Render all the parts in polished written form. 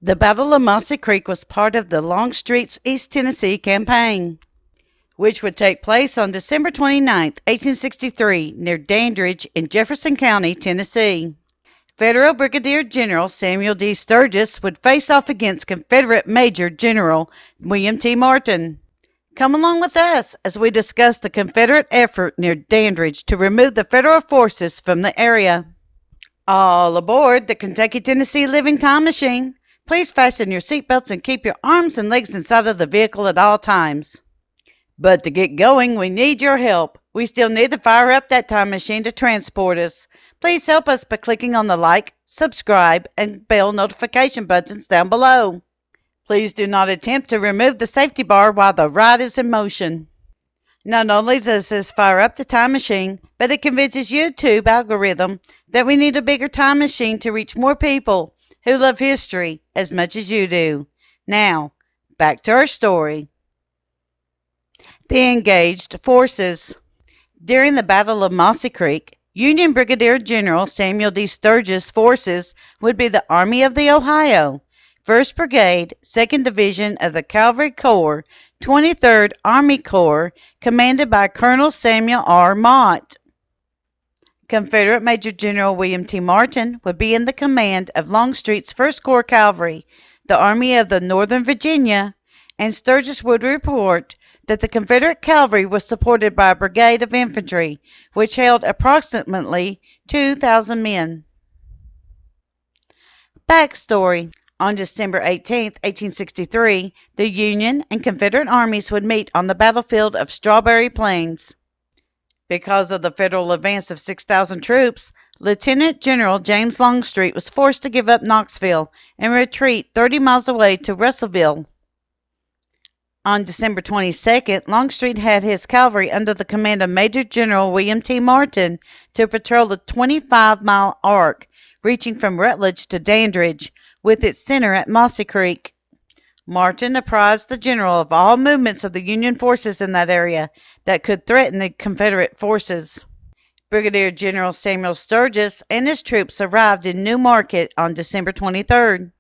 The Battle of Mossy Creek was part of the Longstreet's East Tennessee campaign, which would take place on December 29, 1863, near Dandridge in Jefferson County, Tennessee. Federal Brigadier General Samuel D. Sturgis would face off against Confederate Major General William T. Martin. Come along with us as we discuss the Confederate effort near Dandridge to remove the Federal forces from the area. All aboard the Kentucky-Tennessee Living Time Machine. Please fasten your seatbelts and keep your arms and legs inside of the vehicle at all times. But to get going, we need your help. We still need to fire up that time machine to transport us. Please help us by clicking on the like, subscribe, and bell notification buttons down below. Please do not attempt to remove the safety bar while the ride is in motion. Not only does this fire up the time machine, but it convinces YouTube algorithm that we need a bigger time machine to reach more people who love history as much as you do. Now, back to our story. The engaged forces. During the Battle of Mossy Creek, Union Brigadier General Samuel D. Sturgis' forces would be the Army of the Ohio, 1st Brigade, 2nd Division of the Cavalry Corps, 23rd Army Corps, commanded by Colonel Samuel R. Mott. Confederate Major General William T. Martin would be in the command of Longstreet's 1st Corps Cavalry, the Army of the Northern Virginia, and Sturgis would report that the Confederate cavalry was supported by a brigade of infantry, which held approximately 2,000 men. Backstory. On December 18, 1863, the Union and Confederate armies would meet on the battlefield of Strawberry Plains. Because of the Federal advance of 6,000 troops, Lieutenant General James Longstreet was forced to give up Knoxville and retreat 30 miles away to Russellville. On December 22nd, Longstreet had his cavalry under the command of Major General William T. Martin to patrol the 25-mile arc, reaching from Rutledge to Dandridge, with its center at Mossy Creek. Martin apprised the general of all movements of the Union forces in that area that could threaten the Confederate forces. Brigadier General Samuel Sturgis and his troops arrived in New Market on December 23rd.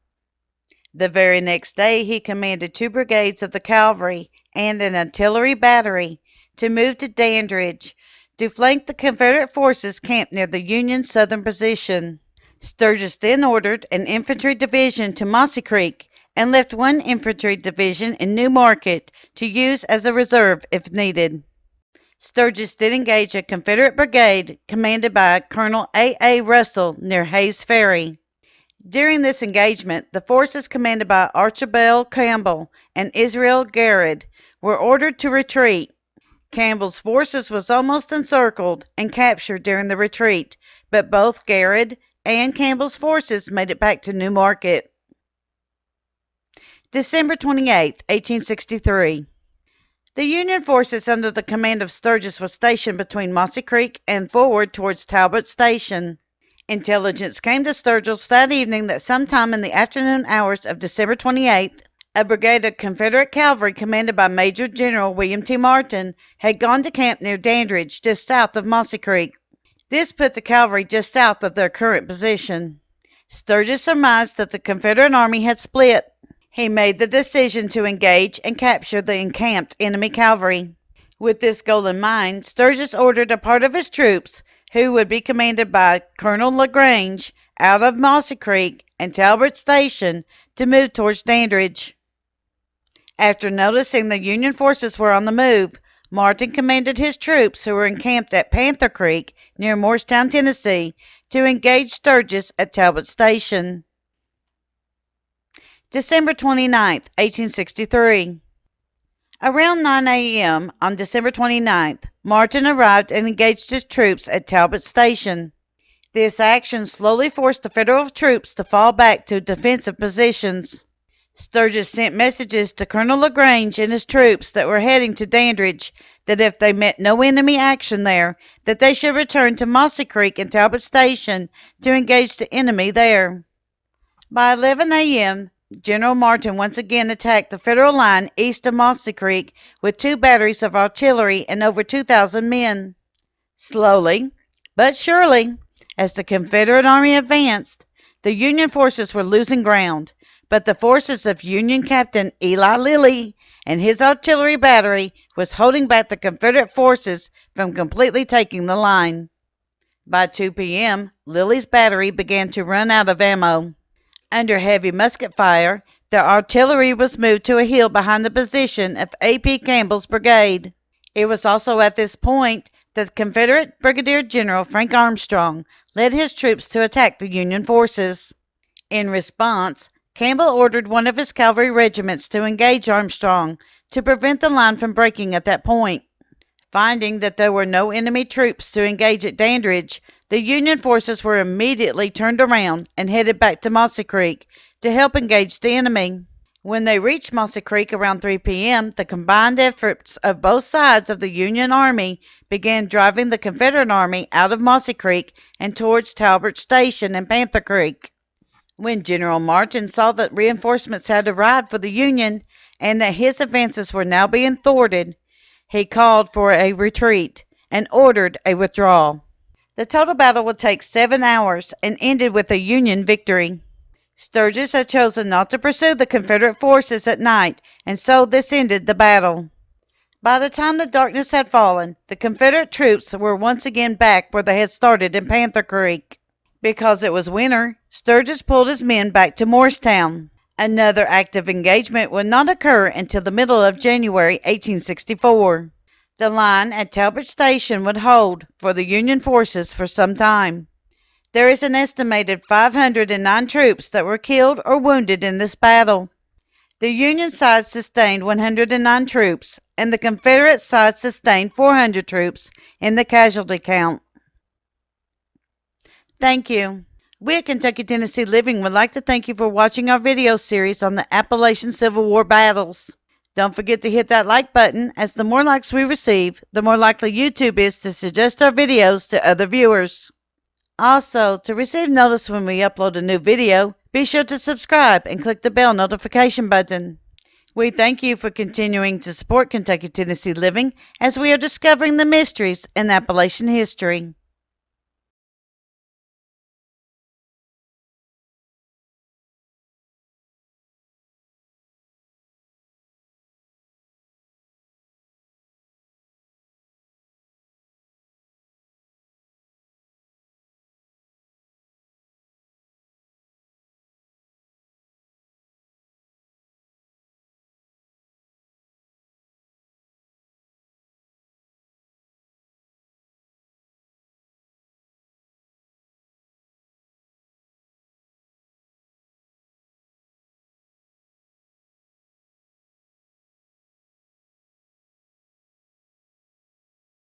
The very next day, he commanded 2 brigades of the cavalry and an artillery battery to move to Dandridge to flank the Confederate forces camped near the Union southern position. Sturgis then ordered an infantry division to Mossy Creek and left 1 infantry division in New Market to use as a reserve if needed. Sturgis then engaged a Confederate brigade commanded by Colonel A. Russell near Hayes Ferry. During this engagement, the forces commanded by Archibald Campbell and Israel Garrett were ordered to retreat. Campbell's forces was almost encircled and captured during the retreat, but both Garrett and Campbell's forces made it back to New Market. December 28, 1863. The Union forces under the command of Sturgis was stationed between Mossy Creek and forward towards Talbot Station. Intelligence came to Sturgis that evening that sometime in the afternoon hours of December 28th, a brigade of Confederate cavalry commanded by Major General William T. Martin had gone to camp near Dandridge, just south of Mossy Creek. This put the cavalry just south of their current position. Sturgis surmised that the Confederate army had split. He made the decision to engage and capture the encamped enemy cavalry. With this goal in mind, Sturgis ordered a part of his troops, who would be commanded by Colonel LaGrange, out of Mossy Creek and Talbot Station to move towards Dandridge. After noticing the Union forces were on the move, Martin commanded his troops, who were encamped at Panther Creek near Morristown, Tennessee, to engage Sturgis at Talbot Station. December 29, 1863. Around 9 a.m. on December 29th, Martin arrived and engaged his troops at Talbot Station. This action slowly forced the Federal troops to fall back to defensive positions. Sturgis sent messages to Colonel LaGrange and his troops that were heading to Dandridge that if they met no enemy action there, that they should return to Mossy Creek and Talbot Station to engage the enemy there. By 11 a.m., General Martin once again attacked the Federal line east of Mossy Creek with 2 batteries of artillery and over 2,000 men. Slowly, but surely, as the Confederate army advanced, the Union forces were losing ground, but the forces of Union Captain Eli Lilly and his artillery battery was holding back the Confederate forces from completely taking the line. By 2 p.m., Lilly's battery began to run out of ammo. Under heavy musket fire, the artillery was moved to a hill behind the position of A.P. Campbell's brigade. It was also at this point that Confederate Brigadier General Frank Armstrong led his troops to attack the Union forces. In response, Campbell ordered one of his cavalry regiments to engage Armstrong to prevent the line from breaking at that point. Finding that there were no enemy troops to engage at Dandridge, the Union forces were immediately turned around and headed back to Mossy Creek to help engage the enemy. When they reached Mossy Creek around 3 p.m., the combined efforts of both sides of the Union Army began driving the Confederate Army out of Mossy Creek and towards Talbot Station and Panther Creek. When General Martin saw that reinforcements had arrived for the Union and that his advances were now being thwarted, he called for a retreat and ordered a withdrawal. The total battle would take 7 hours and ended with a Union victory. Sturgis had chosen not to pursue the Confederate forces at night, and so this ended the battle. By the time the darkness had fallen, the Confederate troops were once again back where they had started in Panther Creek. Because it was winter, Sturgis pulled his men back to Morristown. Another active engagement would not occur until the middle of January 1864. The line at Talbot Station would hold for the Union forces for some time. There is an estimated 509 troops that were killed or wounded in this battle. The Union side sustained 109 troops, and the Confederate side sustained 400 troops in the casualty count. Thank you. We at Kentucky Tennessee Living would like to thank you for watching our video series on the Appalachian Civil War battles. Don't forget to hit that like button, as the more likes we receive, the more likely YouTube is to suggest our videos to other viewers. Also, to receive notice when we upload a new video, be sure to subscribe and click the bell notification button. We thank you for continuing to support Kentucky Tennessee Living as we are discovering the mysteries in Appalachian history.